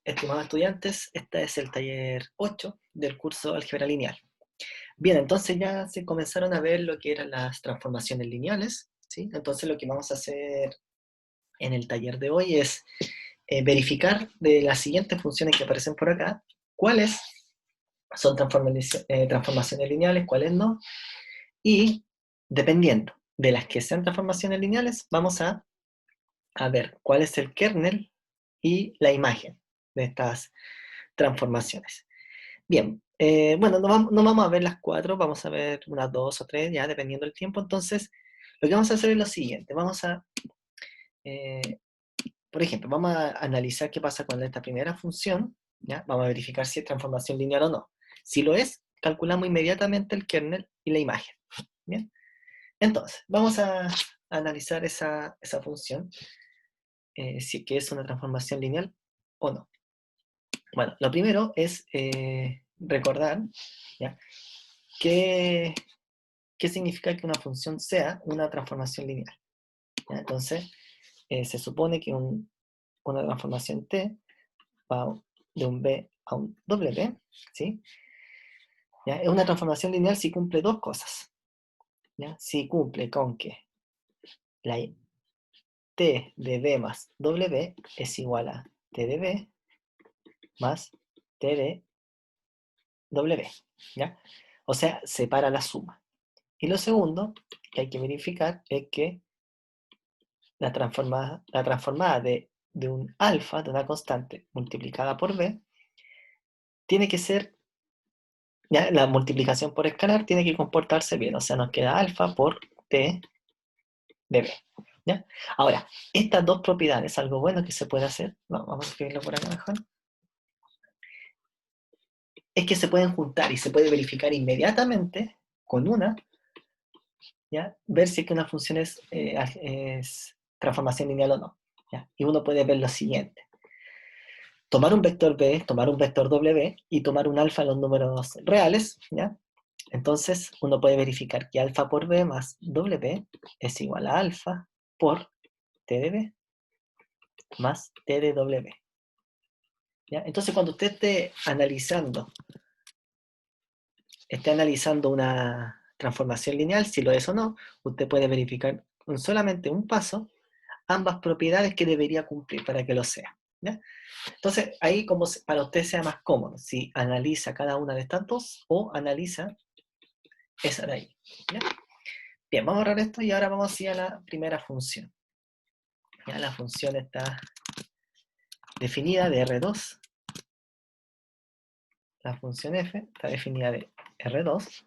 Estimados estudiantes, este es el taller 8 del curso Álgebra Lineal. Bien, entonces ya se comenzaron a ver lo que eran las transformaciones lineales, ¿sí? Entonces lo que vamos a hacer en el taller de hoy es verificar de las siguientes funciones que aparecen por acá, cuáles son transformaciones lineales, cuáles no, y dependiendo de las que sean transformaciones lineales, vamos a ver cuál es el kernel y la imagen de estas transformaciones. Bien, bueno, no vamos a ver las 4, vamos a ver unas 2 o 3, ya dependiendo del tiempo. Entonces, lo que vamos a hacer es lo siguiente. Vamos a, eh, por ejemplo, vamos a analizar qué pasa con esta primera función, ¿ya? Vamos a verificar si es transformación lineal o no. Si lo es, calculamos inmediatamente el kernel y la imagen. ¿Bien? Entonces, vamos a analizar esa función, si es que es una transformación lineal o no. Bueno, lo primero es recordar, ¿ya? ¿Qué significa que una función sea una transformación lineal? ¿Ya? Entonces, se supone que una transformación T va de un B a un W, ¿sí? ¿Ya? Es una transformación lineal si cumple dos cosas. ¿Ya? Si cumple con que la T de B más W es igual a T de B más T de W. ¿Ya? O sea, separa la suma. Y lo segundo que hay que verificar es que la transformada de un alfa, de una constante, multiplicada por b, tiene que ser, ya, la multiplicación por escalar tiene que comportarse bien, o sea, nos queda alfa por t de b. ¿Ya? Ahora, estas dos propiedades, algo bueno que se puede hacer, no, vamos a escribirlo por acá mejor, es que se pueden juntar y se puede verificar inmediatamente con una, ¿ya? Ver si es que una función es transformación lineal o no. ¿Ya? Y uno puede ver lo siguiente. Tomar un vector B, tomar un vector W y tomar un alfa en los números reales, ¿ya? Entonces uno puede verificar que alfa por B más W es igual a alfa por T de B más T de W. ¿Ya? Entonces cuando usted esté analizando una transformación lineal, si lo es o no, usted puede verificar con solamente un paso ambas propiedades que debería cumplir para que lo sea. ¿Ya? Entonces, ahí como para usted sea más cómodo, si analiza cada una de estas dos o analiza esa de ahí. ¿Ya? Bien, vamos a ahorrar esto y ahora vamos a ir a la primera función. Ya la función está definida de R2. La función f está definida de R2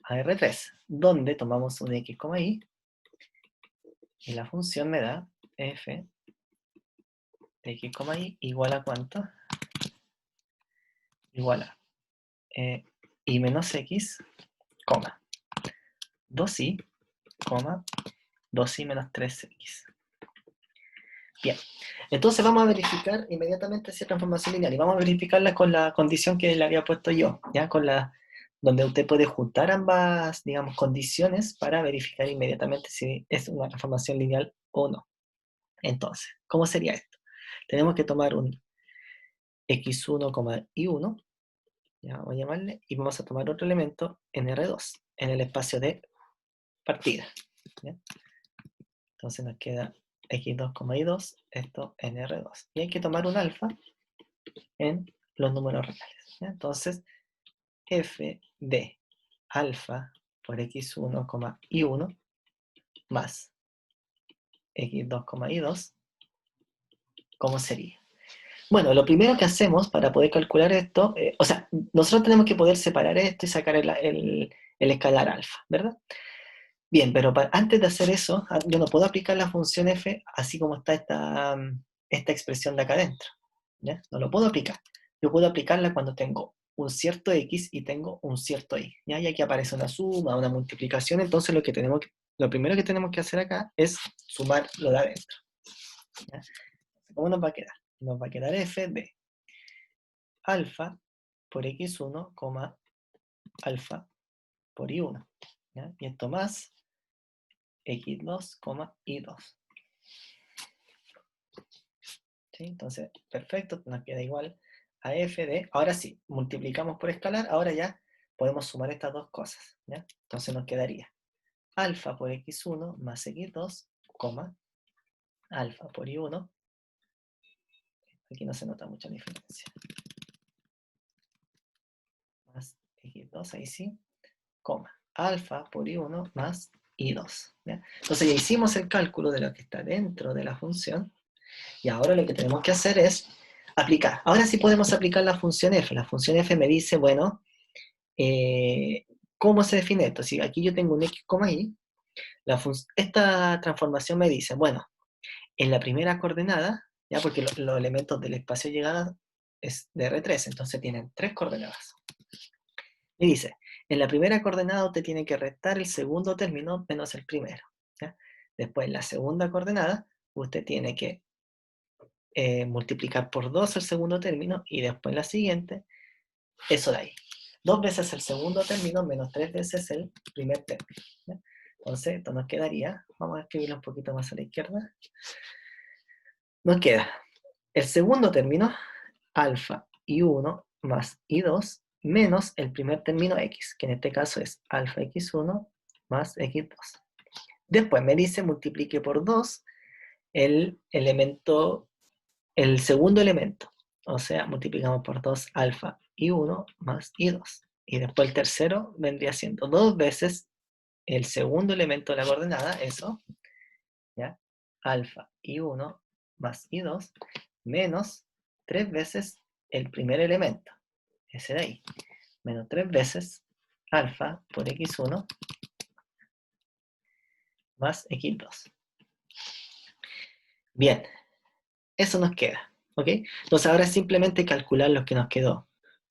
a R3, donde tomamos un x, y, y la función me da f de x, y igual a ¿cuánto? Igual a y menos x, 2i, 2i menos 3x. Bien, entonces vamos a verificar inmediatamente si es transformación lineal y vamos a verificarla con la condición que le había puesto yo, ¿ya? Donde usted puede juntar ambas, digamos, condiciones para verificar inmediatamente si es una transformación lineal o no. Entonces, ¿cómo sería esto? Tenemos que tomar un x1, y1, ya vamos a llamarle, y vamos a tomar otro elemento en R2, en el espacio de partida. ¿Ya? Entonces nos queda x2, y2, esto en R2. Y hay que tomar un alfa en los números reales. ¿Ya? Entonces, f de alfa por x1, y1 más x2, y2, ¿cómo sería? Bueno, lo primero que hacemos para poder calcular esto, o sea, nosotros tenemos que poder separar esto y sacar el escalar alfa, ¿verdad? Bien, pero antes de hacer eso, yo no puedo aplicar la función f así como está esta expresión de acá adentro. ¿Ya? No lo puedo aplicar. Yo puedo aplicarla cuando tengo un cierto x y tengo un cierto y. ¿Ya? Y aquí aparece una suma, una multiplicación, entonces lo primero que tenemos que hacer acá es sumar lo de adentro. ¿Ya? ¿Cómo nos va a quedar? Nos va a quedar f de alfa por x1, alfa por y1. ¿Ya? Y esto más x2, y2. ¿sí? Entonces, perfecto, nos queda igual a f de, ahora sí, multiplicamos por escalar, ahora ya podemos sumar estas dos cosas, ¿ya? Entonces nos quedaría alfa por x1 más x2, coma, alfa por y1, aquí no se nota mucha diferencia, más x2, ahí sí, coma, alfa por y1 más y2, ¿ya? Entonces ya hicimos el cálculo de lo que está dentro de la función, y ahora lo que tenemos que hacer es aplicar. Ahora sí podemos aplicar la función f. La función f me dice, bueno, ¿cómo se define esto? Si aquí yo tengo un x, y, esta transformación me dice, bueno, en la primera coordenada, ya porque los elementos del espacio de llegada es de R3, entonces tienen tres coordenadas. Y dice, en la primera coordenada usted tiene que restar el segundo término menos el primero. ¿Ya? Después, en la segunda coordenada, usted tiene que multiplicar por 2 el segundo término, y después la siguiente, eso de ahí. 2 veces el segundo término menos 3 veces el primer término. ¿Ya? Entonces, esto nos quedaría, vamos a escribirlo un poquito más a la izquierda, nos queda el segundo término, alfa y1 más y2, menos el primer término x, que en este caso es alfa x1 más x2. Después me dice multiplique por 2 el elemento, el segundo elemento. O sea, multiplicamos por 2 alfa y1 más y2. Y después el tercero vendría siendo 2 veces el segundo elemento de la coordenada, eso, ¿ya? Alfa y1 más y2, menos 3 veces el primer elemento, ese de ahí, menos 3 veces alfa por x1 más x2. Bien, eso nos queda, ¿ok? Entonces ahora es simplemente calcular lo que nos quedó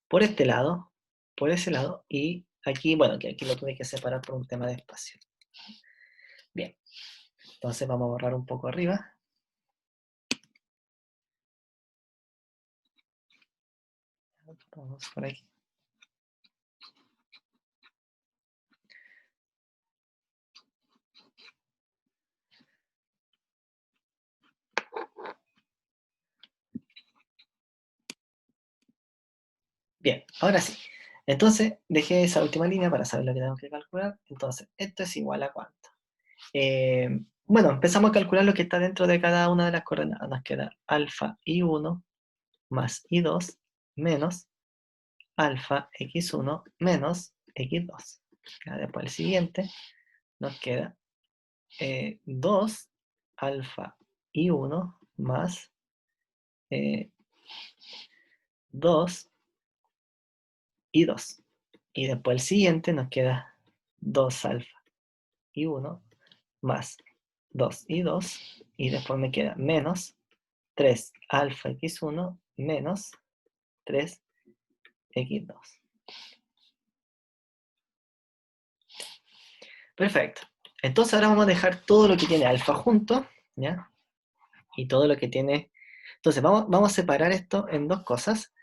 por este lado, por ese lado, y aquí, bueno, que aquí lo tuve que separar por un tema de espacio. Bien, entonces vamos a borrar un poco arriba. Vamos por aquí. Bien, ahora sí. Entonces, dejé esa última línea para saber lo que tengo que calcular. Entonces, esto es igual a cuánto. Bueno, empezamos a calcular lo que está dentro de cada una de las coordenadas. Nos queda alfa y1 más y2 menos alfa x1 menos x2. Ya, después el siguiente nos queda 2 alfa y1 más 2 y2. Y después el siguiente nos queda 2 alfa y1 más 2 y 2, y después me queda menos 3 alfa x1 menos 3 x2. Perfecto. Entonces ahora vamos a dejar todo lo que tiene alfa junto, ¿ya? Y todo lo que tiene... Entonces vamos a separar esto en dos cosas.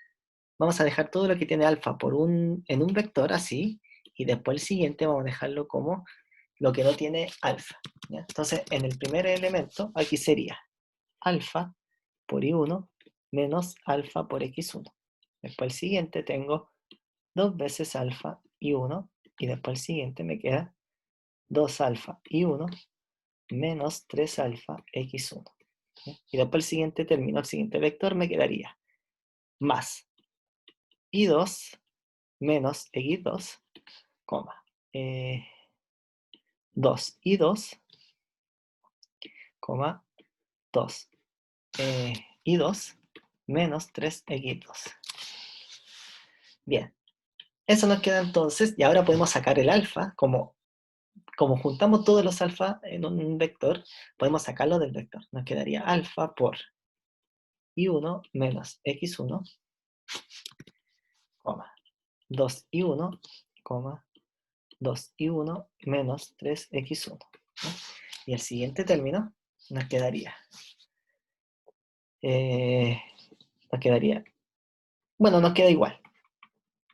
Vamos a dejar todo lo que tiene alfa en un vector así, y después el siguiente vamos a dejarlo como lo que no tiene alfa, ¿ya? Entonces en el primer elemento aquí sería alfa por y1 menos alfa por x1. Después el siguiente tengo 2 veces alfa y1, y después el siguiente me queda 2 alfa y1 menos 3 alfa x1. ¿Ya? Y después el siguiente término, el siguiente vector me quedaría más y2 menos x2, coma, 2 y2, coma, 2 y2 menos 3x2. Bien, eso nos queda entonces, y ahora podemos sacar el alfa, como juntamos todos los alfa en un vector, podemos sacarlo del vector. Nos quedaría alfa por y1 menos x1, 2 y1, 2 y1 menos 3x1. ¿No? Y el siguiente término nos quedaría, eh, bueno, nos queda igual.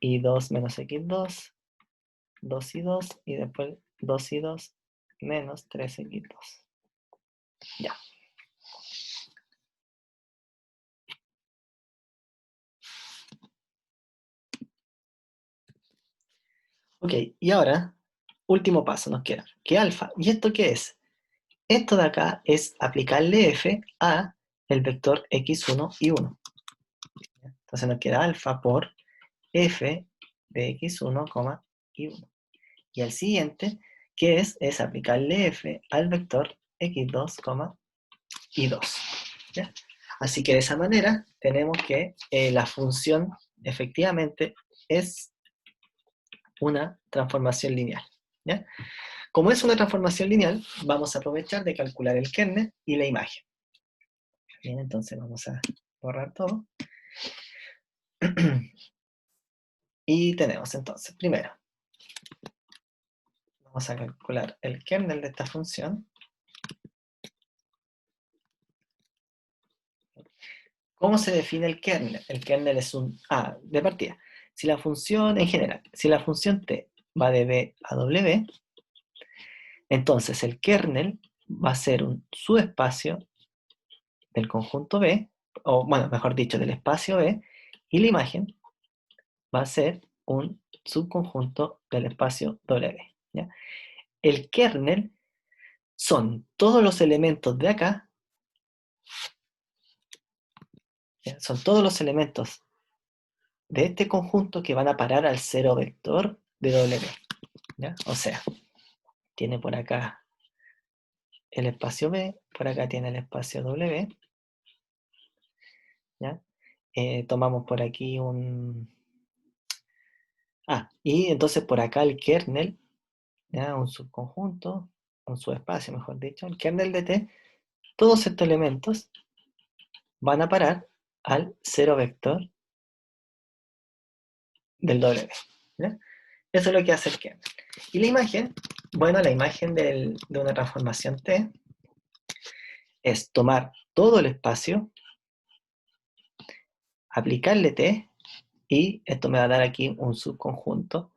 Y2 menos x2, 2 y 2, y después 2 y 2 menos 3x2. Ya. Ok, y ahora, último paso nos queda, que alfa. ¿Y esto qué es? Esto de acá es aplicarle f a el vector x1 y 1. Entonces nos queda alfa por f de x1, y 1. Y el siguiente, que es aplicarle f al vector x2, y 2. ¿Ya? Así que de esa manera tenemos que la función efectivamente es una transformación lineal. ¿Ya? Como es una transformación lineal, vamos a aprovechar de calcular el kernel y la imagen. Bien, entonces vamos a borrar todo. Y tenemos entonces, primero, vamos a calcular el kernel de esta función. ¿Cómo se define el kernel? El kernel es un de partida. Si la función, en general, si la función t va de b a w, entonces el kernel va a ser un subespacio del conjunto B, o bueno, mejor dicho, del espacio B, y la imagen va a ser un subconjunto del espacio W. ¿Ya? El kernel son todos los elementos de acá, ¿ya? Son todos los elementos de este conjunto que van a parar al cero vector de W. ¿Ya? O sea, tiene por acá el espacio B, por acá tiene el espacio W, ¿ya? Tomamos por aquí un... y entonces por acá el kernel, ¿ya? Un subconjunto, un subespacio, mejor dicho, el kernel de T, todos estos elementos van a parar al cero vector del W, ¿ya? Eso es lo que hace el kernel. Y la imagen, bueno, la imagen de una transformación T es tomar todo el espacio, aplicarle T, y esto me va a dar aquí un subconjunto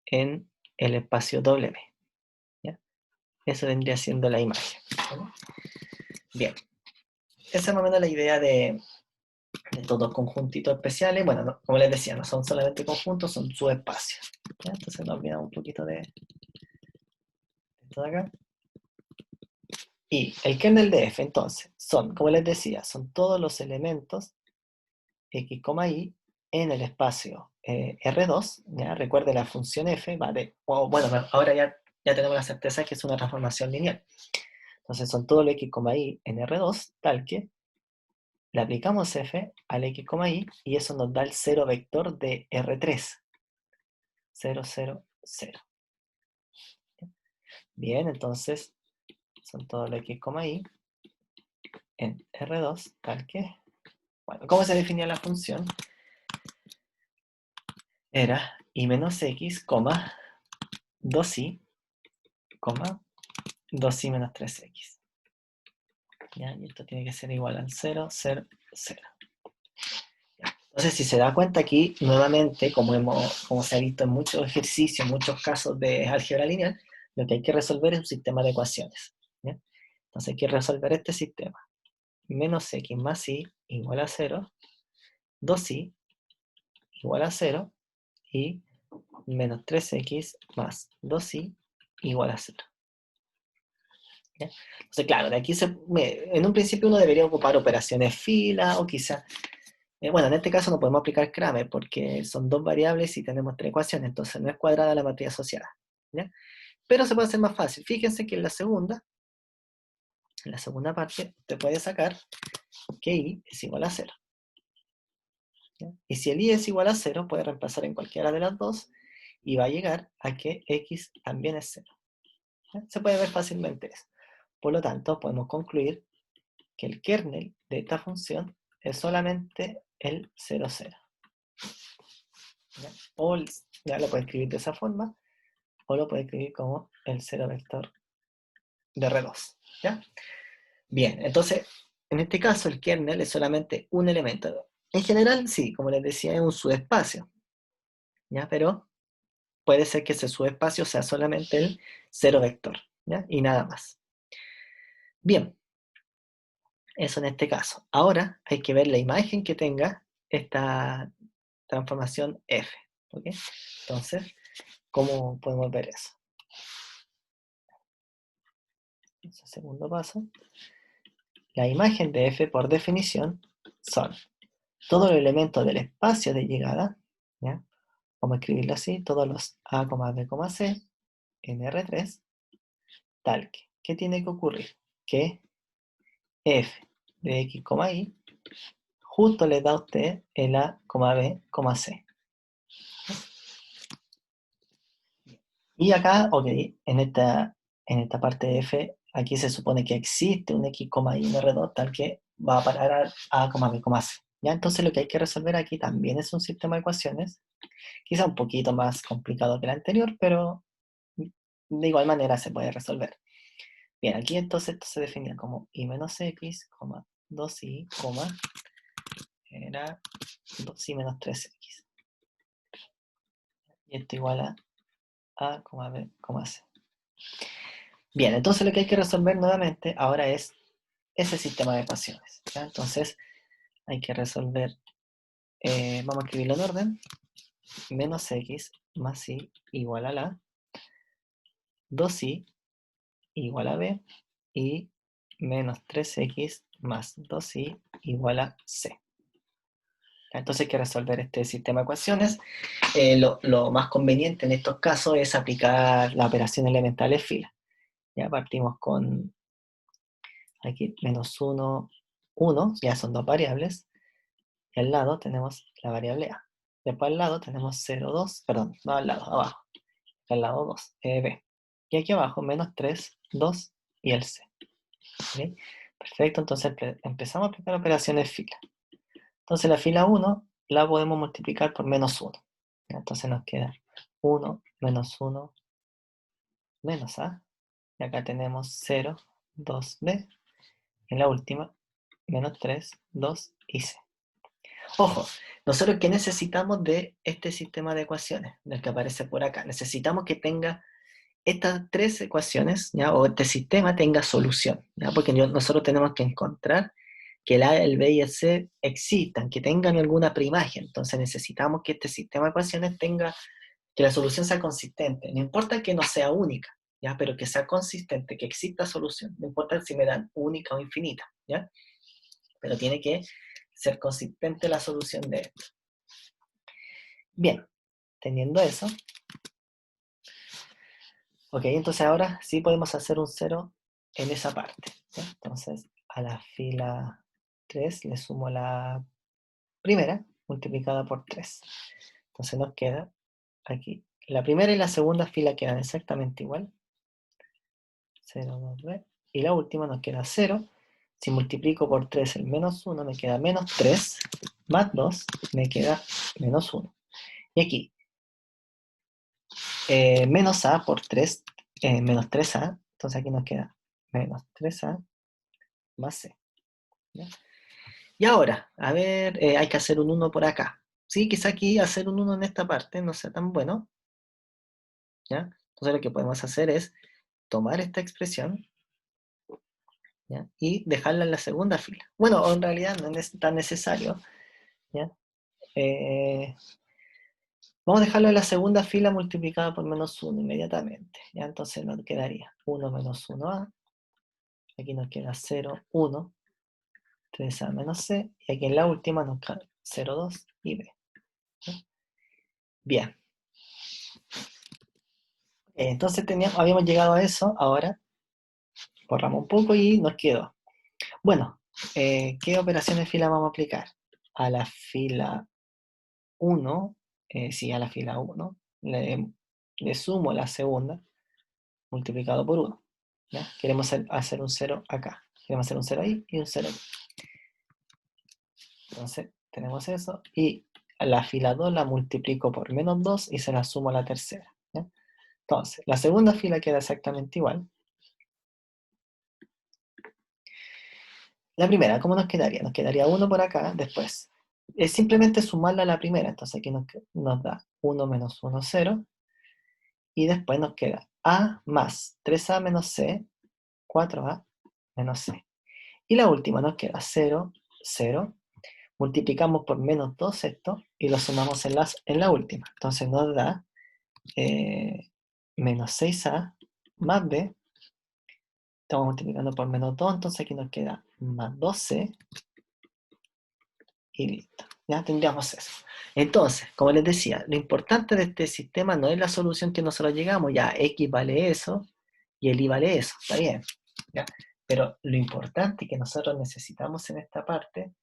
en el espacio W. ¿Ya? Eso vendría siendo la imagen. ¿Vale? Bien, esa es más o menos la idea de estos dos conjuntitos especiales. Bueno, como les decía, no son solamente conjuntos, son subespacios. ¿Ya? Entonces nos olvidamos un poquito de esto de acá. Y el kernel de f, entonces, son, como les decía, son todos los elementos x, y en el espacio R2, ¿ya? Recuerde la función f va de, bueno, ahora ya tenemos la certeza que es una transformación lineal. Entonces son todo los x, y en R2, tal que le aplicamos f al x, y eso nos da el cero vector de R3. 0, 0, 0. Bien, entonces son todo los x, y en R2, tal que, bueno, ¿cómo se definía la función? Era y menos x, 2i, 2i menos 3x. ¿Ya? Y esto tiene que ser igual al 0, 0, 0. Entonces, si se da cuenta aquí, nuevamente, como se ha visto en muchos ejercicios, en muchos casos de álgebra lineal, lo que hay que resolver es un sistema de ecuaciones. ¿Ya? Entonces hay que resolver este sistema. Menos x más y igual a 0, 2i igual a 0, y menos 3x más 2i igual a 0. ¿Ya? Entonces, claro, de aquí en un principio uno debería ocupar operaciones fila o quizá, bueno, en este caso no podemos aplicar Kramer porque son dos variables y tenemos tres ecuaciones, entonces no es cuadrada la matriz asociada. ¿Ya? Pero se puede hacer más fácil. Fíjense que en la segunda parte, te puede sacar que i es igual a 0. ¿Ya? Y si el i es igual a 0, puede reemplazar en cualquiera de las dos y va a llegar a que x también es 0. ¿Ya? Se puede ver fácilmente eso. Por lo tanto, podemos concluir que el kernel de esta función es solamente el 0, 0. ¿Ya? O ya lo puede escribir de esa forma, o lo puede escribir como el 0 vector de R2. ¿Ya? Bien, entonces, en este caso el kernel es solamente un elemento. En general, sí, como les decía, es un subespacio. ¿Ya? Pero puede ser que ese subespacio sea solamente el 0 vector. ¿Ya? Y nada más. Bien, eso en este caso. Ahora hay que ver la imagen que tenga esta transformación f. ¿ok? Entonces, ¿cómo podemos ver eso? Entonces, segundo paso. La imagen de f, por definición, son todos los elementos del espacio de llegada, ¿ya? Vamos a escribirlo así, todos los a, b, c, en R3, tal que, ¿qué tiene que ocurrir? Que f de x, y, justo le da a usted el a, b, c. Y acá, ok, en esta parte de f, aquí se supone que existe un x, y en R2, tal que va a parar a, b, c. ¿Ya? Entonces lo que hay que resolver aquí también es un sistema de ecuaciones, quizá un poquito más complicado que el anterior, pero de igual manera se puede resolver. Bien, aquí entonces esto se definía como y menos x, 2y, era 2y menos 3x. Y esto igual a, b, c. Bien, entonces lo que hay que resolver nuevamente ahora es ese sistema de ecuaciones, ¿ya? Entonces hay que resolver, vamos a escribirlo en orden, menos x más y igual a la 2y igual a b y menos 3x más 2y igual a c. Entonces hay que resolver este sistema de ecuaciones. Lo más conveniente en estos casos es aplicar la operación elemental de fila. Ya partimos con aquí menos 1, 1, ya son dos variables. Y al lado tenemos la variable a. Después al lado tenemos 0, 2, perdón, no al lado, abajo. Al lado 2, b. Y aquí abajo menos 3, 2 y el c. ¿Okay? Perfecto, entonces empezamos a aplicar operaciones fila. Entonces la fila 1 la podemos multiplicar por menos 1. Entonces nos queda 1 menos a. Y acá tenemos 0, 2b. En la última, menos 3, 2 y c. Ojo, nosotros ¿qué necesitamos de este sistema de ecuaciones? Del que aparece por acá. Necesitamos que tenga estas tres ecuaciones, ¿ya? O este sistema tenga solución, ¿ya? Porque nosotros tenemos que encontrar que el A, el B y el C existan, que tengan alguna preimagen. Entonces necesitamos que este sistema de ecuaciones tenga, que la solución sea consistente. No importa que no sea única, ¿ya? Pero que sea consistente, que exista solución. No importa si me dan única o infinita, ¿ya? Pero tiene que ser consistente la solución de esto. Bien, teniendo eso, ok, entonces ahora sí podemos hacer un 0 en esa parte, ¿ya? Entonces a la fila 3 le sumo la primera multiplicada por 3. Entonces nos queda aquí. La primera y la segunda fila quedan exactamente igual. 0, 2, b. Y la última nos queda 0. Si multiplico por 3 el menos 1, me queda menos 3, más 2, me queda menos 1. Y aquí, menos a por 3, menos 3a, entonces aquí nos queda menos 3a más c. ¿Ya? Y ahora, a ver, hay que hacer un 1 por acá. Sí, quizá aquí hacer un 1 en esta parte no sea tan bueno, ¿ya? Entonces lo que podemos hacer es tomar esta expresión, ¿ya? Y dejarla en la segunda fila. Bueno, en realidad no es tan necesario, ¿ya? Vamos a dejarlo en la segunda fila multiplicada por menos 1 inmediatamente, ¿ya? Entonces nos quedaría 1 menos 1a, aquí nos queda 0, 1, 3a menos c, y aquí en la última nos queda 0, 2 y b. ¿Ya? Bien. Entonces habíamos llegado a eso, ahora borramos un poco y nos quedó. Bueno, ¿qué operaciones de fila vamos a aplicar? A la fila 1, sí, a la fila 1, le sumo la segunda multiplicado por 1. ¿Ya? Queremos hacer un 0 acá. Queremos hacer un 0 ahí y un 0 ahí. Entonces, tenemos eso. Y a la fila 2 la multiplico por menos 2 y se la sumo a la tercera. ¿Ya? Entonces, la segunda fila queda exactamente igual. La primera, ¿cómo nos quedaría? Nos quedaría 1 por acá, después. Es simplemente sumarla a la primera, entonces aquí nos da 1 menos 1, 0. Y después nos queda a más 3a menos c, 4a menos c. Y la última nos queda 0, 0. multiplicamos por menos 2 esto y lo sumamos en la última. Entonces nos da menos 6a más b. Estamos multiplicando por menos 2, entonces aquí nos queda más 12 y listo. Ya tendríamos eso. Entonces, como les decía, lo importante de este sistema no es la solución que nosotros llegamos, ya x vale eso y el y vale eso, está bien. ¿Ya? Pero lo importante que nosotros necesitamos en esta parte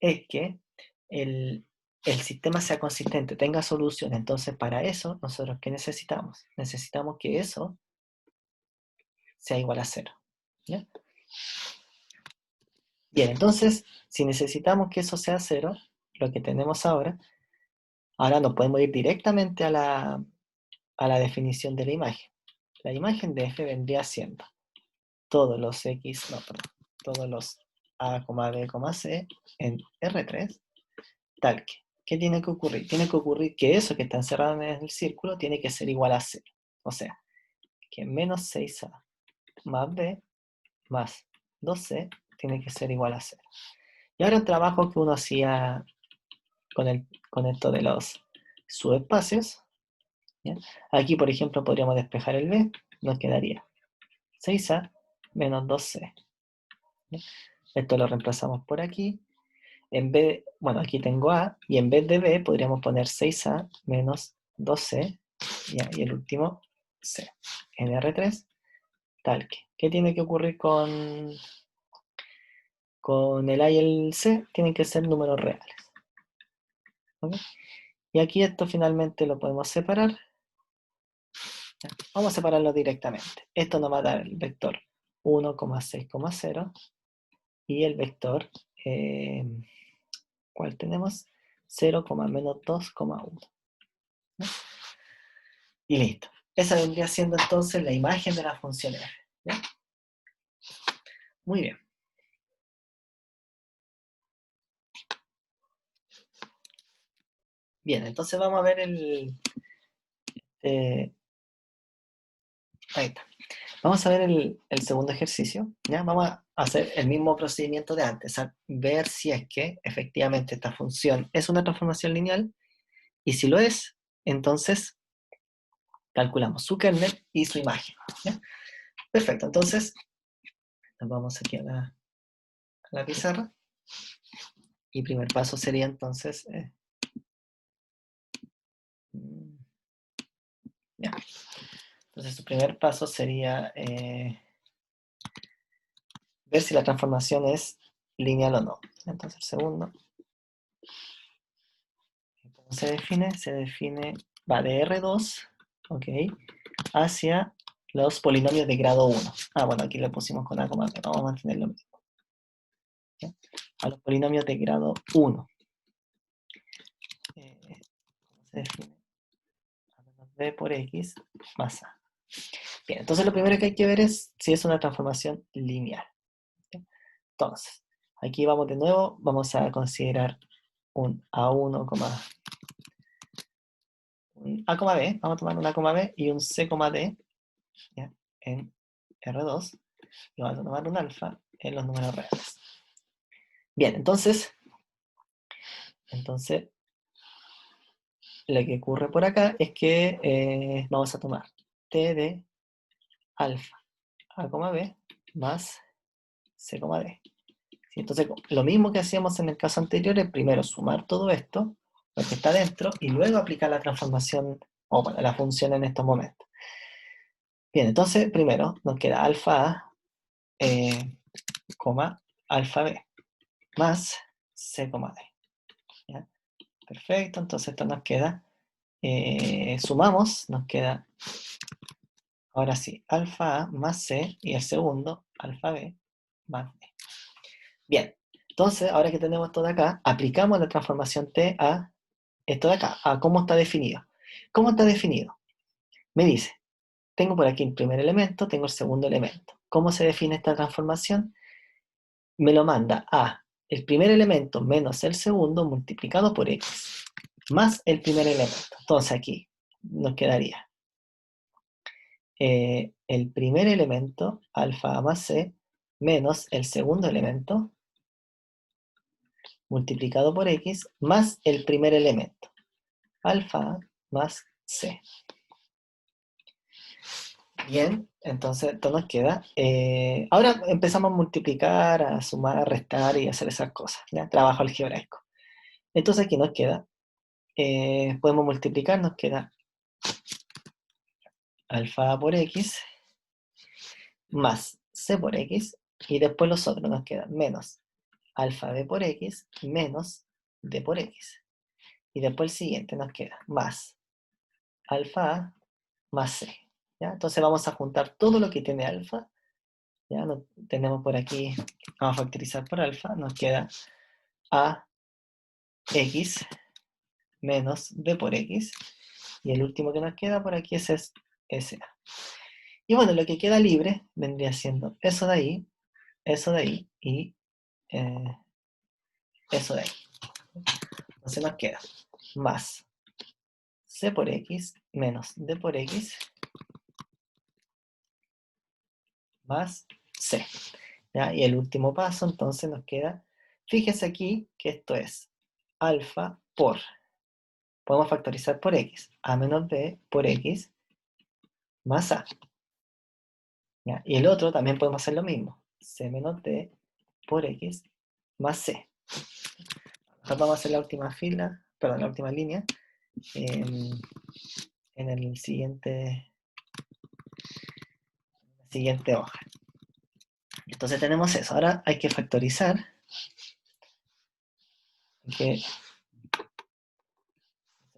es que el sistema sea consistente, tenga solución. Entonces, para eso, nosotros, ¿qué necesitamos? Necesitamos que eso sea igual a 0. ¿Ya? Bien, entonces, si necesitamos que eso sea 0, lo que tenemos ahora nos podemos ir directamente a la definición de la imagen. La imagen de f vendría siendo todos los x, no, perdón, todos los a, b, c en R3, tal que, ¿qué tiene que ocurrir? Tiene que ocurrir que eso que está encerrado en el círculo tiene que ser igual a 0. O sea, que menos 6a más b más 2c tiene que ser igual a 0. Y ahora el trabajo que uno hacía con esto de los subespacios, ¿ya? Aquí, por ejemplo, podríamos despejar el b, nos quedaría 6a menos 2c. ¿Ya? Esto lo reemplazamos por aquí. Bueno, aquí tengo a, y en vez de b podríamos poner 6a menos 2c, ¿ya? Y el último c. En R3, tal que. ¿Qué tiene que ocurrir con el a y el c? Tienen que ser números reales. ¿Ok? Y aquí esto finalmente lo podemos separar. Vamos a separarlo directamente. Esto nos va a dar el vector 1,6,0 y el vector, ¿cuál tenemos? 0, menos 2,1. ¿No? Y listo. Esa vendría siendo entonces la imagen de la función f. ¿Ya? Muy bien. Bien, entonces vamos a ver ahí está. Vamos a ver el segundo ejercicio. ¿Ya? Vamos a hacer el mismo procedimiento de antes, a ver si es que efectivamente esta función es una transformación lineal, y si lo es, entonces calculamos su kernel y su imagen. ¿Ya? Perfecto, entonces nos vamos aquí a la pizarra, y primer paso sería entonces ya. Entonces su primer paso sería ver si la transformación es lineal o no. Entonces el segundo, ¿cómo se define, va de R2, ok, hacia los polinomios de grado 1. Ah, bueno, aquí le pusimos con A, vamos a mantener lo mismo. ¿Ya? A los polinomios de grado 1. ¿Cómo se define? A menos B por X más A. Bien, entonces lo primero que hay que ver es si es una transformación lineal. ¿Ya? Entonces, aquí vamos de nuevo, vamos a considerar un A1, un A, B, vamos a tomar un A, B y un C, D, ¿ya? En R2, y vamos a tomar un alfa en los números reales. Bien, entonces lo que ocurre por acá es que vamos a tomar T de alfa A, B más C, D. ¿Sí? Entonces, lo mismo que hacíamos en el caso anterior es primero sumar todo esto, lo que está dentro, y luego aplicar la transformación, o bueno, la función en estos momentos. Bien, entonces primero nos queda alfa A, alfa B, más C, D. ¿Ya? Perfecto, entonces esto nos queda, sumamos, nos queda, ahora sí, alfa A más C, y el segundo, alfa B más D. Bien, entonces ahora que tenemos esto de acá, aplicamos la transformación T a esto de acá, a cómo está definido. ¿Cómo está definido? Me dice, tengo por aquí el primer elemento, tengo el segundo elemento. ¿Cómo se define esta transformación? Me lo manda a el primer elemento menos el segundo multiplicado por x, más el primer elemento. Entonces aquí nos quedaría el primer elemento, alfa A más c, menos el segundo elemento, multiplicado por X más el primer elemento, alfa A más C. Bien, entonces esto nos queda. Ahora empezamos a multiplicar, a sumar, a restar y hacer esas cosas, ¿ya? Trabajo algebraico. Entonces aquí nos queda, podemos multiplicar, nos queda alfa A por X más C por X, y después los otros nos quedan menos alfa B por X menos D por X. Y después el siguiente nos queda más alfa A más C. ¿Ya? Entonces vamos a juntar todo lo que tiene alfa. Ya tenemos por aquí, vamos a factorizar por alfa, nos queda A X menos B por X. Y el último que nos queda por aquí es SA. Y bueno, lo que queda libre vendría siendo eso de ahí y eso de ahí. Entonces nos queda más C por X menos D por X más C. ¿Ya? Y el último paso entonces nos queda, fíjese aquí que esto es alfa por, podemos factorizar por X, A menos B por X más A. ¿Ya? Y el otro también podemos hacer lo mismo, C menos D por X más C. Ahora vamos a hacer la última fila, perdón, la última línea en el siguiente hoja. Entonces tenemos eso. Ahora hay que factorizar.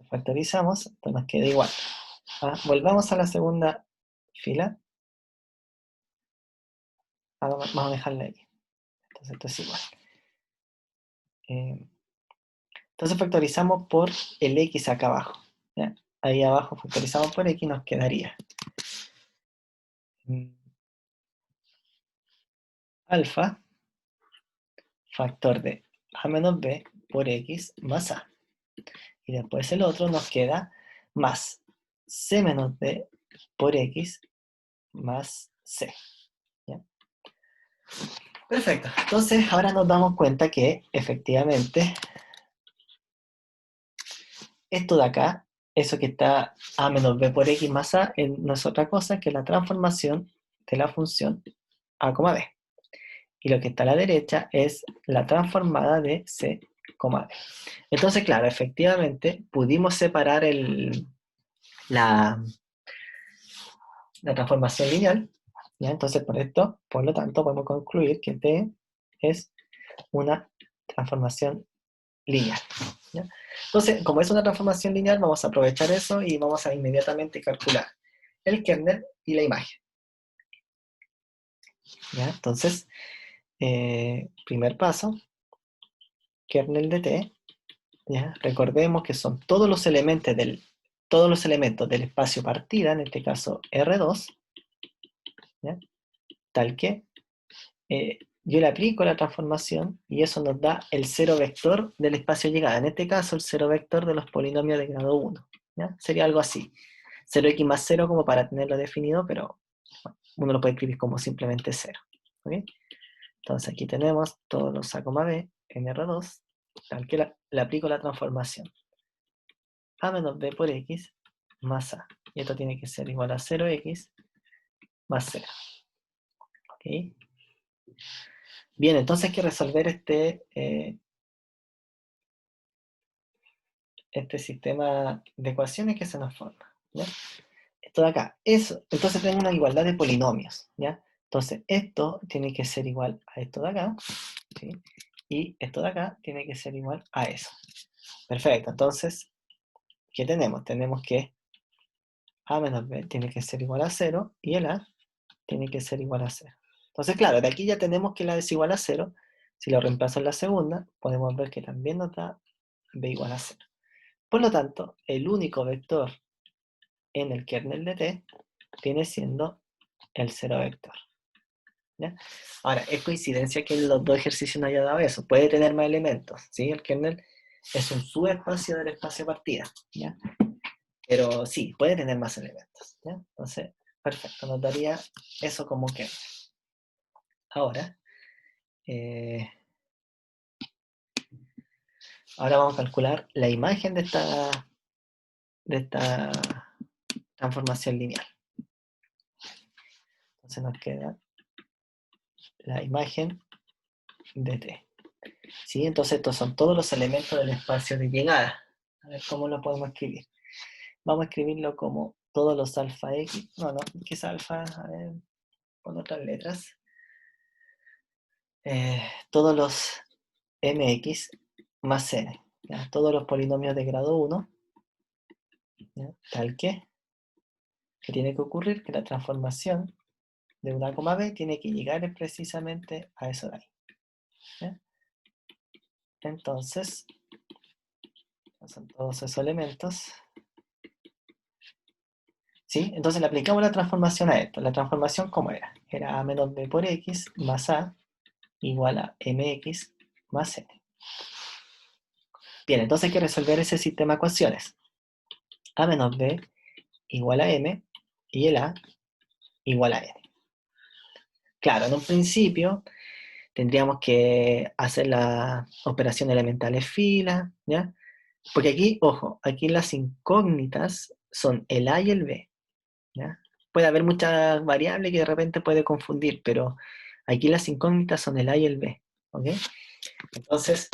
Factorizamos, entonces nos queda igual. Volvamos a la segunda fila. Vamos a dejarla aquí. Entonces esto es igual. Entonces factorizamos por el X acá abajo. ¿Ya? Ahí abajo factorizamos por X y nos quedaría alfa factor de A menos B por X más A. Y después el otro nos queda más C menos D por X más C. ¿Ya? Perfecto. Entonces ahora nos damos cuenta que efectivamente esto de acá, eso que está A menos B por X más A, no es otra cosa que la transformación de la función A, B. Y lo que está a la derecha es la transformada de C, D. Entonces, claro, efectivamente pudimos separar la transformación lineal. ¿Ya? Entonces, por lo tanto, podemos concluir que T es una transformación lineal. ¿Ya? Entonces, como es una transformación lineal, vamos a aprovechar eso y vamos a inmediatamente calcular el kernel y la imagen. ¿Ya? Entonces, primer paso, kernel de T. ¿Ya? Recordemos que son todos los elementos del espacio partida, en este caso R2, ¿ya? Tal que yo le aplico la transformación y eso nos da el cero vector del espacio llegada. En este caso, el cero vector de los polinomios de grado 1. ¿Ya? Sería algo así. 0x más 0 como para tenerlo definido, pero bueno, uno lo puede escribir como simplemente 0. ¿Okay? Entonces aquí tenemos todos los A, B en R2, tal que le aplico la transformación. A menos B por X más A. Y esto tiene que ser igual a 0x más 0. ¿Okay? Bien, entonces hay que resolver este sistema de ecuaciones que se nos forma. ¿Ya? Esto de acá, entonces tengo una igualdad de polinomios. ¿Ya? Entonces esto tiene que ser igual a esto de acá, ¿sí? Y esto de acá tiene que ser igual a eso. Perfecto, entonces, ¿qué tenemos? Tenemos que A menos B tiene que ser igual a 0 y el A tiene que ser igual a 0. Entonces, claro, de aquí ya tenemos que la es igual a 0. Si lo reemplazo en la segunda, podemos ver que también nos da B igual a 0. Por lo tanto, el único vector en el kernel de T viene siendo el 0 vector. ¿Ya? Ahora, es coincidencia que en los dos ejercicios no haya dado eso. Puede tener más elementos, ¿sí? El kernel es un subespacio del espacio partida, ¿ya? Pero sí, puede tener más elementos, ¿ya? Entonces, perfecto, nos daría eso como kernel. Ahora, Ahora vamos a calcular la imagen de esta transformación lineal. Entonces nos queda la imagen de t. ¿Sí? Entonces estos son todos los elementos del espacio de llegada. A ver cómo lo podemos escribir. Vamos a escribirlo como todos los alfa x. No, quizá alfa, a ver, con otras letras. Todos los mx más n. ¿Ya? Todos los polinomios de grado 1, ¿ya? Tal que tiene que ocurrir que la transformación de una coma b tiene que llegar precisamente a eso de ahí. ¿Ya? Entonces, son todos esos elementos. ¿Sí? Entonces le aplicamos la transformación a esto. La transformación, ¿cómo era? Era a menos b por x más a igual a mx más n. Bien, entonces hay que resolver ese sistema de ecuaciones. A menos b igual a m y el a igual a n. Claro, en un principio tendríamos que hacer las operaciones elementales fila, ¿ya? Porque aquí, ojo, aquí las incógnitas son el a y el b, ¿ya? Puede haber muchas variables que de repente puede confundir, pero aquí las incógnitas son el a y el b, ¿ok? Entonces,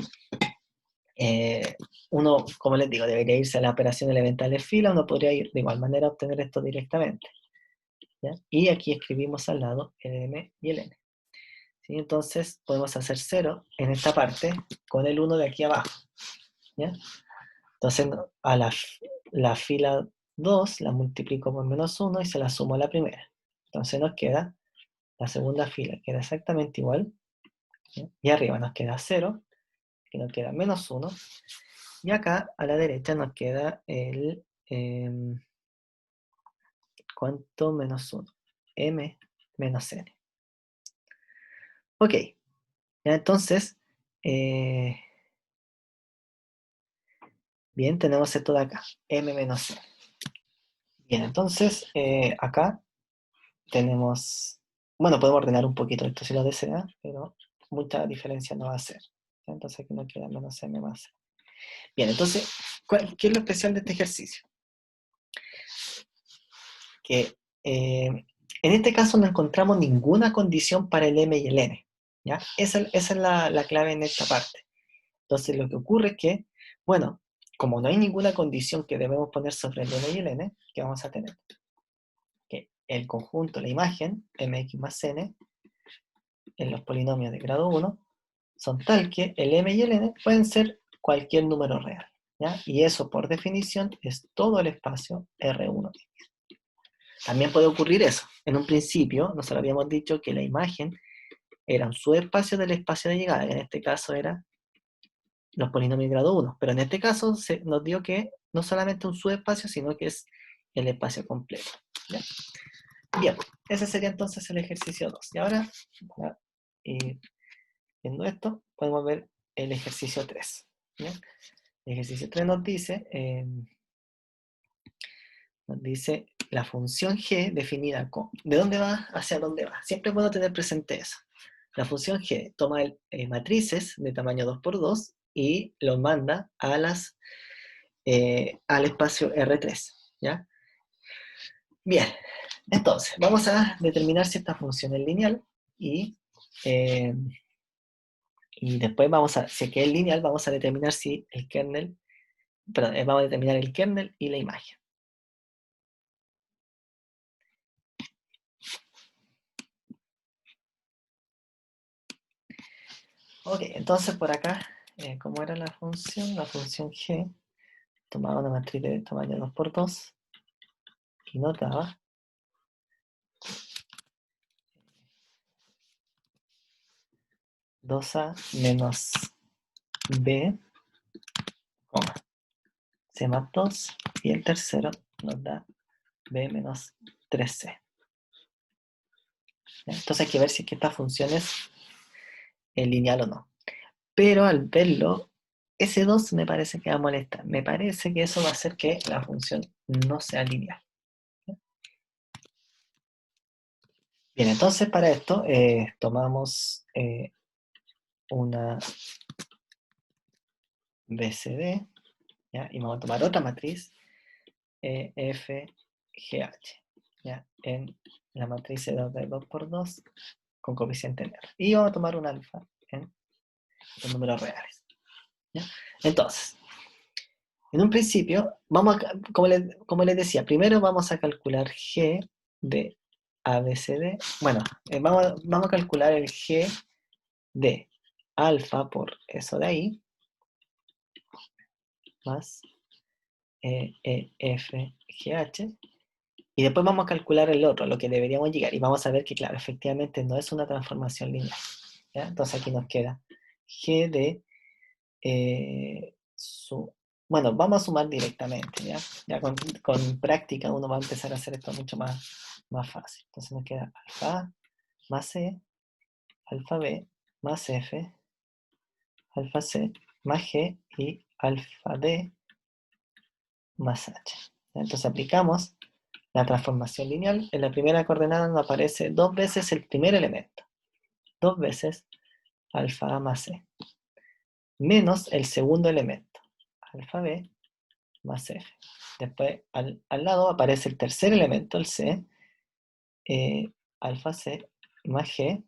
uno, como les digo, debería irse a la operación elemental de fila, uno podría ir de igual manera a obtener esto directamente, ¿ya? Y aquí escribimos al lado el m y el n, ¿sí? Entonces, podemos hacer 0 en esta parte con el 1 de aquí abajo, ¿ya? Entonces, a la fila 2 la multiplico por menos 1 y se la sumo a la primera. Entonces nos queda, la segunda fila queda exactamente igual, ¿ya? Y arriba nos queda 0, que nos queda menos 1, y acá a la derecha nos queda el, ¿cuánto? Menos 1, m menos n. Ok, ya entonces, bien, tenemos esto de acá, m menos n. Bien, entonces, acá tenemos, bueno, podemos ordenar un poquito esto si lo desea, pero mucha diferencia no va a hacer. Entonces aquí nos queda menos m más n. Bien, entonces, ¿qué es lo especial de este ejercicio? Que en este caso no encontramos ninguna condición para el m y el n, ¿ya? Esa es la clave en esta parte. Entonces lo que ocurre es que, bueno, como no hay ninguna condición que debemos poner sobre el m y el n, ¿qué vamos a tener? Que el conjunto, la imagen, mx más n, en los polinomios de grado 1, son tal que el m y el n pueden ser cualquier número real, ¿ya? Y eso, por definición, es todo el espacio R1. También puede ocurrir eso. En un principio, nosotros habíamos dicho que la imagen era un subespacio del espacio de llegada, que en este caso era los polinomios de grado 1, pero en este caso nos dio que no solamente un subespacio, sino que es el espacio completo, ¿ya? Bien, ese sería entonces el ejercicio 2. Y ahora, ya, viendo esto, podemos ver el ejercicio 3. ¿Ya? El ejercicio 3 nos dice la función g definida como, ¿de dónde va hacia dónde va? Siempre es bueno tener presente eso. La función g toma matrices de tamaño 2×2 y los manda al espacio R3, ¿ya? Bien, entonces, vamos a determinar si esta función es lineal eh, y después si es que es lineal, vamos a determinar si el kernel, perdón, vamos a determinar el kernel y la imagen. Ok, entonces por acá, ¿cómo era la función? La función g tomaba una matriz de tamaño 2×2 y nos daba 2a menos b, c más 2, y el tercero nos da b menos 3c. Entonces hay que ver si es que esta función es lineal o no. Pero al verlo, ese 2 me parece que va a molestar. Me parece que eso va a hacer que la función no sea lineal. Bien, entonces para esto tomamos una BCD, ¿ya? Y vamos a tomar otra matriz, EFGH, ¿ya? En la matriz C2 de 2 por 2 con coeficiente en R. Y vamos a tomar un alfa en los números reales, ¿ya? Entonces, en un principio, como les decía, primero vamos a calcular G de ABCD. Bueno, vamos a calcular el G de alfa por eso de ahí, más EFGH. Y después vamos a calcular el otro, lo que deberíamos llegar. Y vamos a ver que, claro, efectivamente no es una transformación lineal, ¿ya? Entonces aquí nos queda G de bueno, vamos a sumar directamente, ¿ya? Ya con práctica uno va a empezar a hacer esto mucho más fácil. Entonces nos queda alfa A más C, alfa B más F, alfa C más G y alfa D más H. ¿Ya? Entonces aplicamos la transformación lineal. En la primera coordenada nos aparece 2 veces el primer elemento, 2 veces alfa A más C, menos el segundo elemento, alfa B más F. Después, al lado aparece el tercer elemento, el C, alfa C más G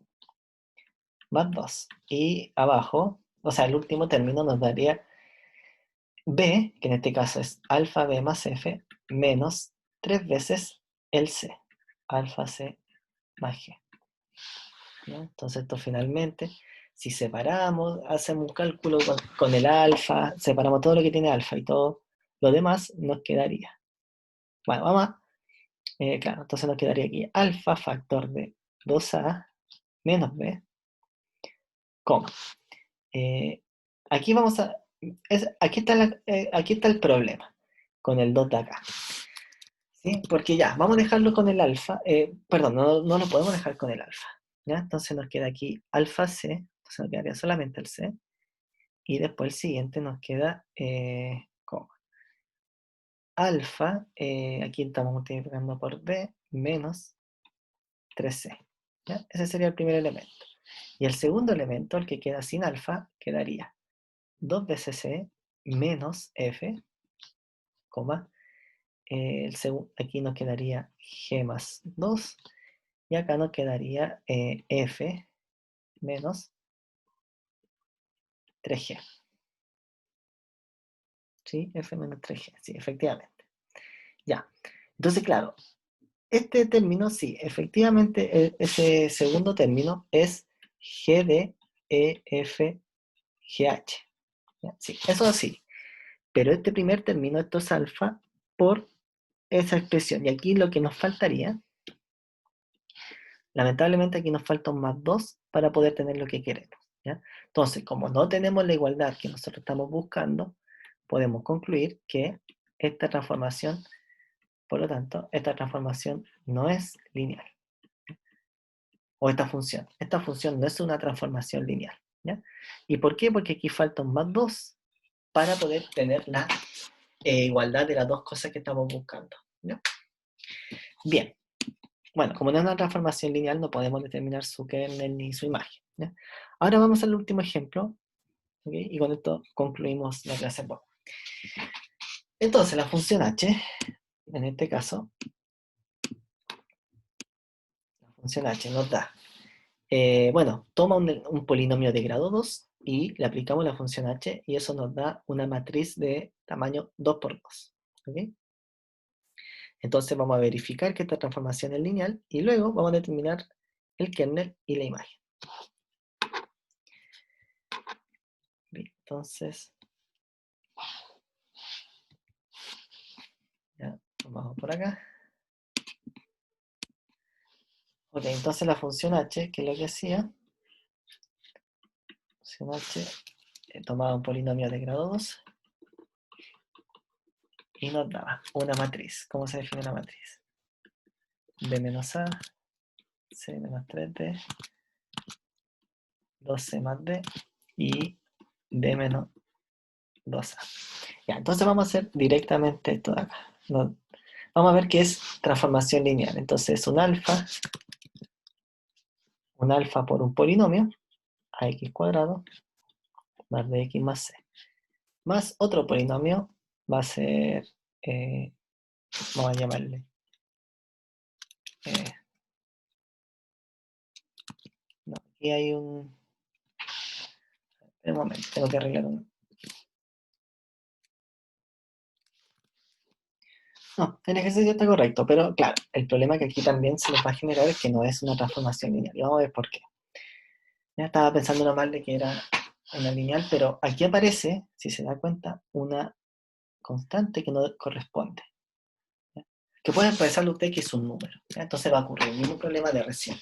más 2. Y abajo, o sea, el último término nos daría B, que en este caso es alfa B más F, menos 3 veces el C, alfa C más G. ¿Ya? Entonces esto finalmente, si separamos, hacemos un cálculo con el alfa, separamos todo lo que tiene alfa y todo lo demás, nos quedaría. Bueno, vamos a claro, entonces nos quedaría aquí alfa factor de 2a menos b, coma. Aquí vamos a... aquí está el problema con el 2 de acá. ¿Sí? Porque ya, vamos a dejarlo con el alfa. Perdón, no lo podemos dejar con el alfa. ¿Ya? Entonces nos queda aquí alfa c, entonces nos quedaría solamente el c. Y después el siguiente nos queda coma. Alfa, aquí estamos multiplicando por b, menos 3c. ¿Ya? Ese sería el primer elemento. Y el segundo elemento, el que queda sin alfa, quedaría 2 veces c menos f, coma, aquí nos quedaría g más 2, y acá nos quedaría f menos 3g. ¿Sí? F menos 3g, sí, efectivamente. Ya, entonces claro, este término, sí, efectivamente, ese segundo término es g de EFGH. ¿Ya? Sí, eso sí. Pero este primer término, esto es alfa, por esa expresión. Y aquí lo que nos faltaría, lamentablemente aquí nos falta un más 2 para poder tener lo que queremos. ¿Ya? Entonces, como no tenemos la igualdad que nosotros estamos buscando, podemos concluir que esta transformación, por lo tanto, esta transformación no es lineal. O esta función no es una transformación lineal. ¿Ya? ¿Y por qué? Porque aquí falta un más 2 para poder tener la igualdad de las dos cosas que estamos buscando. ¿Ya? Bien, bueno, como no es una transformación lineal, no podemos determinar su kernel ni su imagen. ¿Ya? Ahora vamos al último ejemplo, ¿okay? Y con esto concluimos la clase. Entonces, la función h, en este caso, la función h nos da, bueno, toma un polinomio de grado 2 y le aplicamos la función h y eso nos da una matriz de tamaño 2 por 2. ¿Okay? Entonces vamos a verificar que esta transformación es lineal y luego vamos a determinar el kernel y la imagen. Bien, entonces, ya, vamos por acá. Ok, entonces la función h, que es lo que hacía, función h, tomaba un polinomio de grado 2 y nos daba una matriz. ¿Cómo se define una matriz? B menos A, C menos 3D, 2C más D y D menos 2A. Ya, entonces vamos a hacer directamente esto de acá. Vamos a ver qué es transformación lineal. Entonces un alfa por un polinomio, ax cuadrado, más bx más c. más otro polinomio, va a ser, vamos a llamarle, no, aquí hay un momento, tengo que arreglar uno. No, el ejercicio está correcto, pero claro, el problema que aquí también se nos va a generar es que no es una transformación lineal. Y vamos a ver por qué. Ya estaba pensando normal de que era una lineal, pero aquí aparece, si se da cuenta, una constante que no corresponde. ¿Ya? Que puede pensarle usted que es un número. ¿Ya? Entonces va a ocurrir el mismo problema de recién.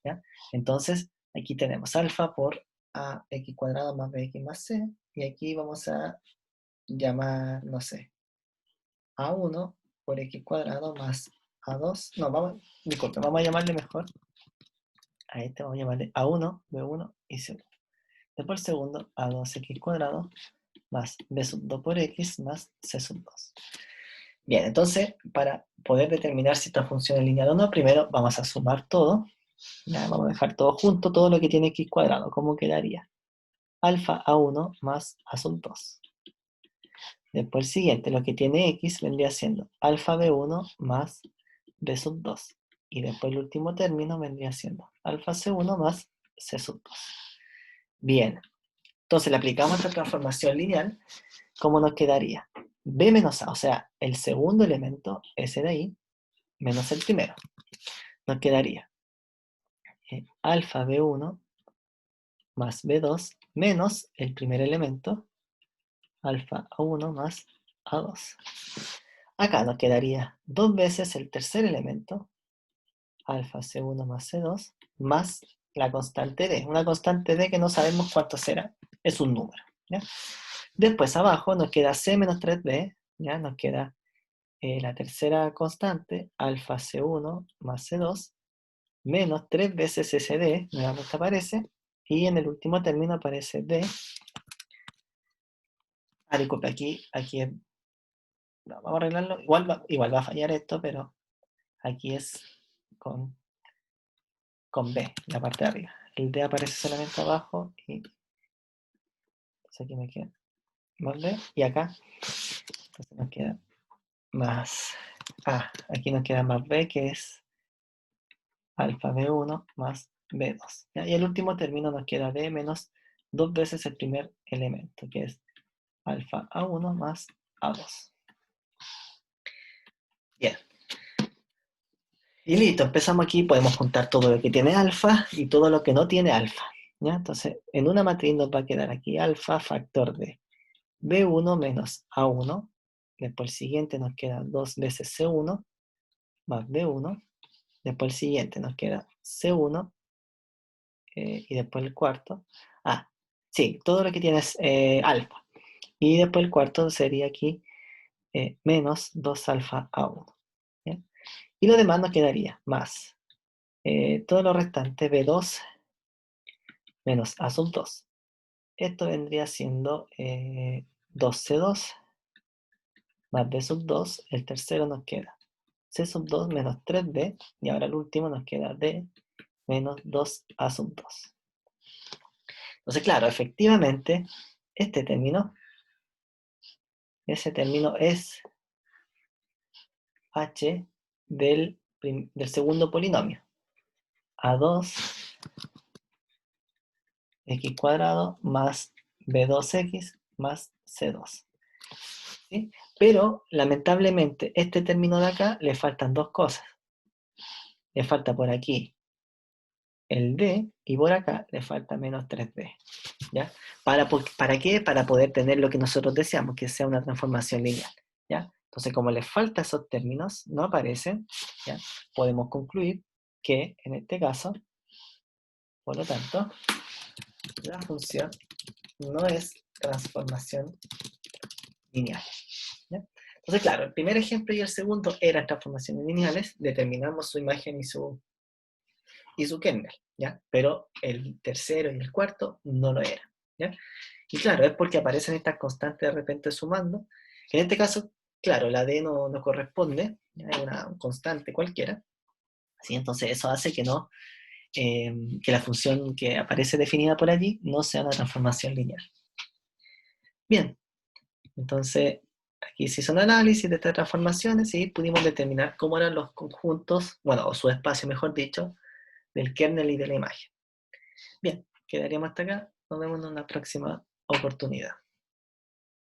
¿Ya? Entonces, aquí tenemos alfa por ax cuadrado más bx más c, y aquí vamos a llamar, no sé, a1 por x cuadrado más a2, no, disculpe, vamos a llamarle mejor, a este vamos a llamarle a1, b1 y c1. Después el segundo, a2x cuadrado más b sub 2 por x más c sub 2. Bien, entonces, para poder determinar si esta función es lineal o no, primero vamos a sumar todo. Ya, vamos a dejar todo junto, todo lo que tiene x cuadrado. ¿Cómo quedaría? Alfa a1 más a sub 2. Después el siguiente, lo que tiene x vendría siendo alfa b1 más b sub 2. Y después el último término vendría siendo alfa c1 más c sub 2. Bien, entonces le aplicamos esta transformación lineal. ¿Cómo nos quedaría? B menos A, o sea, el segundo elemento, ese de ahí, menos el primero. Nos quedaría alfa B1 más B2 menos el primer elemento, alfa A1 más A2. Acá nos quedaría dos veces el tercer elemento, alfa C1 más C2, más la constante D. Una constante D que no sabemos cuánto será, es un número. ¿Ya? Después abajo nos queda C menos 3D, ¿ya? Nos queda la tercera constante, alfa C1 más C2, menos 3 veces SD, nuevamente aparece, y en el último término aparece D. Disculpe, aquí es, no, vamos a arreglarlo, igual va a fallar esto, pero aquí es con B, la parte de arriba. El D aparece solamente abajo, y entonces aquí me queda más D, y acá entonces nos queda más aquí nos queda más B, que es alfa B1 más B2. ¿Ya? Y el último término nos queda D menos dos veces el primer elemento, que es alfa A1 más A2. Bien. Y listo, empezamos aquí, podemos juntar todo lo que tiene alfa y todo lo que no tiene alfa. ¿Ya? Entonces, en una matriz nos va a quedar aquí alfa factor de B1 menos A1. Después el siguiente nos queda 2 veces C1 más B1. Después el siguiente nos queda C1 y después el cuarto. Sí, todo lo que tiene es alfa. Y después el cuarto sería aquí menos 2 alfa A1. ¿Ya? Y lo demás nos quedaría más todo lo restante B2 menos A sub 2. Esto vendría siendo 2C2 más B sub 2. El tercero nos queda C sub 2 menos 3D. Y ahora el último nos queda D menos 2A sub 2. Entonces, claro, efectivamente, este término, ese término es h del segundo polinomio. A2 x cuadrado más b2x más c2. ¿Sí? Pero, lamentablemente, este término de acá le faltan dos cosas. Le falta por aquí el d y por acá le falta menos 3d. ¿Ya? ¿Para qué? Para poder tener lo que nosotros deseamos, que sea una transformación lineal. ¿Ya? Entonces, como les falta esos términos, no aparecen, ¿ya? Podemos concluir que, en este caso, por lo tanto, la función no es transformación lineal. ¿Ya? Entonces, claro, el primer ejemplo y el segundo eran transformaciones lineales, determinamos su imagen y su kernel, ¿ya? Pero el tercero y el cuarto no lo eran, ¿ya? Y claro, es porque aparecen estas constantes de repente sumando, que en este caso, claro, la D no corresponde, ¿ya? Es una constante cualquiera, ¿sí? Entonces eso hace que no, que la función que aparece definida por allí no sea una transformación lineal. Bien, Entonces, aquí se hizo un análisis de estas transformaciones y pudimos determinar cómo eran los conjuntos, bueno, o su espacio, mejor dicho, del kernel y de la imagen. Bien, quedaríamos hasta acá. Nos vemos en una próxima oportunidad.